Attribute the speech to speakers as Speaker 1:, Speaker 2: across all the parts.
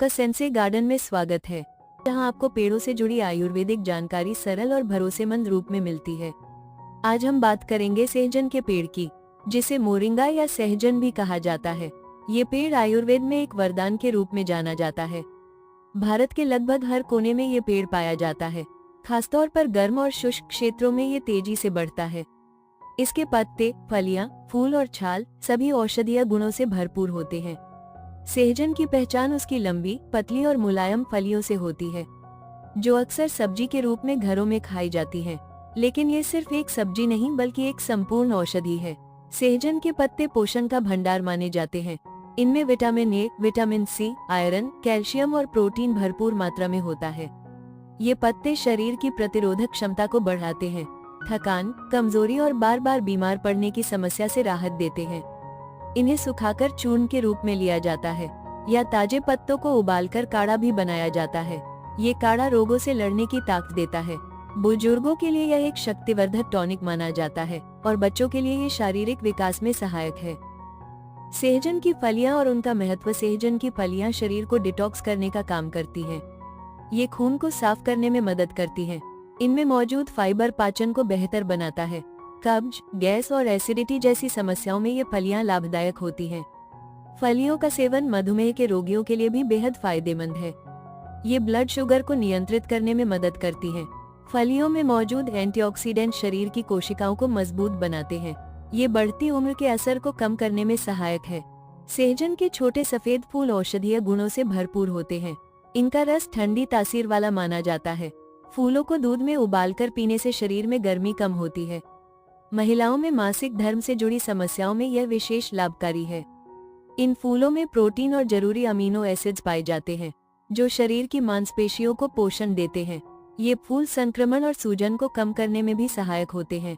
Speaker 1: आपका sense garden में स्वागत है, जहां आपको पेड़ों से जुड़ी आयुर्वेदिक जानकारी सरल और भरोसेमंद रूप में मिलती है। आज हम बात करेंगे सहजन के पेड़ की, जिसे मोरिंगा या सहजन भी कहा जाता है। ये पेड़ आयुर्वेद में एक वरदान के रूप में जाना जाता है। भारत के लगभग हर कोने में ये पेड़ पाया जाता है, खासतौर पर गर्म और शुष्क क्षेत्रों में ये तेजी से बढ़ता है। इसके पत्ते, फलियां, फूल और छाल सभी औषधीय गुणों से भरपूर होते हैं। सहजन की पहचान उसकी लंबी, पतली और मुलायम फलियों से होती है, जो अक्सर सब्जी के रूप में घरों में खाई जाती है। लेकिन ये सिर्फ एक सब्जी नहीं बल्कि एक संपूर्ण औषधि है। सहजन के पत्ते पोषण का भंडार माने जाते हैं। इनमें vitamin A, vitamin C, iron, calcium और प्रोटीन भरपूर मात्रा में होता है। ये पत्ते शरीर की प्रतिरोधक क्षमता को बढ़ाते हैं, थकान, कमजोरी और बार बार बीमार पड़ने की समस्या से राहत देते हैं। इन्हें सुखाकर चूर्ण के रूप में लिया जाता है या ताजे पत्तों को उबालकर काढ़ा भी बनाया जाता है। ये काढ़ा रोगों से लड़ने की ताकत देता है। बुजुर्गों के लिए यह एक शक्तिवर्धक टॉनिक माना जाता है और बच्चों के लिए ये शारीरिक विकास में सहायक है। सहजन की फलियां और उनका महत्व। सहजन की फलियां शरीर को डिटॉक्स करने का काम करती हैं। ये खून को साफ करने में मदद करती हैं। इनमें मौजूद फाइबर पाचन को बेहतर बनाता है। कब्ज, गैस और एसिडिटी जैसी समस्याओं में ये फलियां लाभदायक होती हैं। फलियों का सेवन मधुमेह के रोगियों के लिए भी बेहद फायदेमंद है। ये ब्लड शुगर को नियंत्रित करने में मदद करती हैं। फलियों में मौजूद एंटीऑक्सीडेंट शरीर की कोशिकाओं को मजबूत बनाते हैं। ये बढ़ती उम्र के असर को कम करने में सहायक है। सहजन के छोटे सफेद फूल औषधीय गुणों से भरपूर होते हैं। इनका रस ठंडी तासीर वाला माना जाता है। फूलों को दूध में उबालकर पीने से शरीर में गर्मी कम होती है। महिलाओं में मासिक धर्म से जुड़ी समस्याओं में यह विशेष लाभकारी है। इन फूलों में प्रोटीन और जरूरी अमीनो एसिड्स पाए जाते हैं, जो शरीर की मांसपेशियों को पोषण देते हैं। ये फूल संक्रमण और सूजन को कम करने में भी सहायक होते हैं।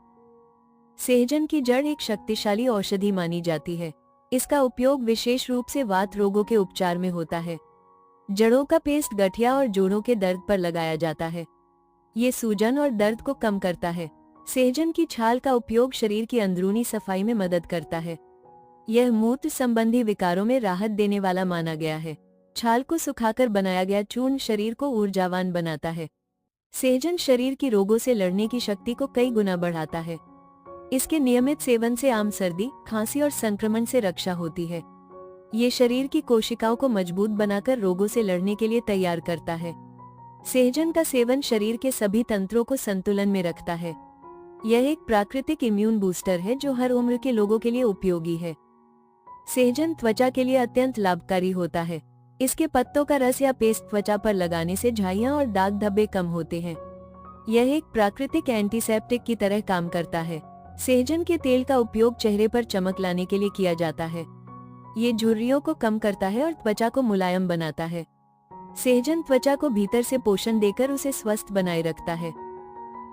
Speaker 1: सहजन की जड़ एक शक्तिशाली औषधि मानी जाती है। इसका उपयोग विशेष रूप से वात रोगों के उपचार में होता है। जड़ों का पेस्ट गठिया और जोड़ों के दर्द पर लगाया जाता है। ये सूजन और दर्द को कम करता है। सहजन की छाल का उपयोग शरीर की अंदरूनी सफाई में मदद करता है। यह मूत्र संबंधी विकारों में राहत देने वाला माना गया है। छाल को सुखाकर बनाया गया चूर्ण शरीर को ऊर्जावान बनाता है। सहजन शरीर की रोगों से लड़ने की शक्ति को कई गुना बढ़ाता है। इसके नियमित सेवन से आम सर्दी, खांसी और संक्रमण से रक्षा होती है। ये शरीर की कोशिकाओं को मजबूत बनाकर रोगों से लड़ने के लिए तैयार करता है। सहजन का सेवन शरीर के सभी तंत्रों को संतुलन में रखता है। यह एक प्राकृतिक इम्यून बूस्टर है जो हर उम्र के लोगों के लिए उपयोगी है। सहजन त्वचा के लिए अत्यंत लाभकारी होता है। इसके पत्तों का रस या पेस्ट त्वचा पर लगाने से झाइयां और दाग धब्बे कम होते हैं। यह एक प्राकृतिक एंटीसेप्टिक की तरह काम करता है। सहजन के तेल का उपयोग चेहरे पर चमक लाने के लिए किया जाता है। ये झुर्रियों को कम करता है और त्वचा को मुलायम बनाता है। सहजन त्वचा को भीतर से पोषण देकर उसे स्वस्थ बनाए रखता है।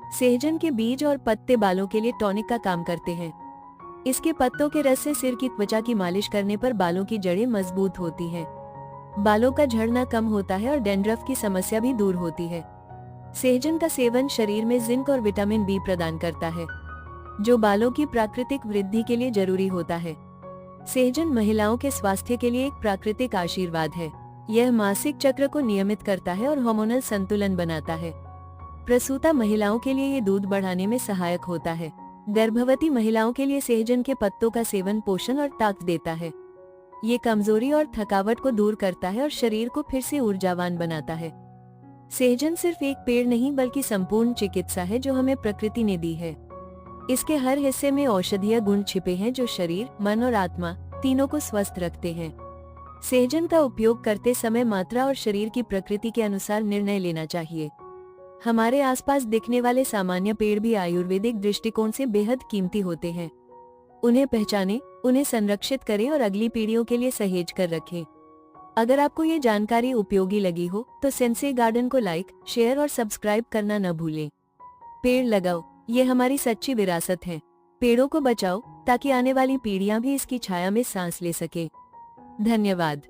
Speaker 1: सहजन के बीज और पत्ते बालों के लिए टॉनिक का काम करते हैं। इसके पत्तों के रस से सिर की त्वचा की मालिश करने पर बालों की जड़ें मजबूत होती हैं। बालों का झड़ना कम होता है और डैंड्रफ की समस्या भी दूर होती है। सहजन का सेवन शरीर में जिंक और विटामिन बी प्रदान करता है, जो बालों की प्राकृतिक वृद्धि के लिए जरूरी होता है। सहजन महिलाओं के स्वास्थ्य के लिए एक प्राकृतिक आशीर्वाद है। यह मासिक चक्र को नियमित करता है और हार्मोनल संतुलन बनाता है। प्रसूता महिलाओं के लिए ये दूध बढ़ाने में सहायक होता है। गर्भवती महिलाओं के लिए सहजन के पत्तों का सेवन पोषण और ताकत देता है। ये कमजोरी और थकावट को दूर करता है और शरीर को फिर से ऊर्जावान बनाता है। सहजन सिर्फ एक पेड़ नहीं बल्कि संपूर्ण चिकित्सा है जो हमें प्रकृति ने दी है। इसके हर हिस्से में औषधीय गुण छिपे हैं जो शरीर, मन और आत्मा तीनों को स्वस्थ रखते हैं। सहजन का उपयोग करते समय मात्रा और शरीर की प्रकृति के अनुसार निर्णय लेना चाहिए। हमारे आसपास दिखने वाले सामान्य पेड़ भी आयुर्वेदिक दृष्टिकोण से बेहद कीमती होते हैं। उन्हें पहचानें, उन्हें संरक्षित करें और अगली पीढ़ियों के लिए सहेज कर रखें। अगर आपको ये जानकारी उपयोगी लगी हो तो सेंसे गार्डन को लाइक, शेयर और सब्सक्राइब करना न भूलें। पेड़ लगाओ, ये हमारी सच्ची विरासत है। पेड़ों को बचाओ ताकि आने वाली पीढ़ियां भी इसकी छाया में सांस ले सके। धन्यवाद।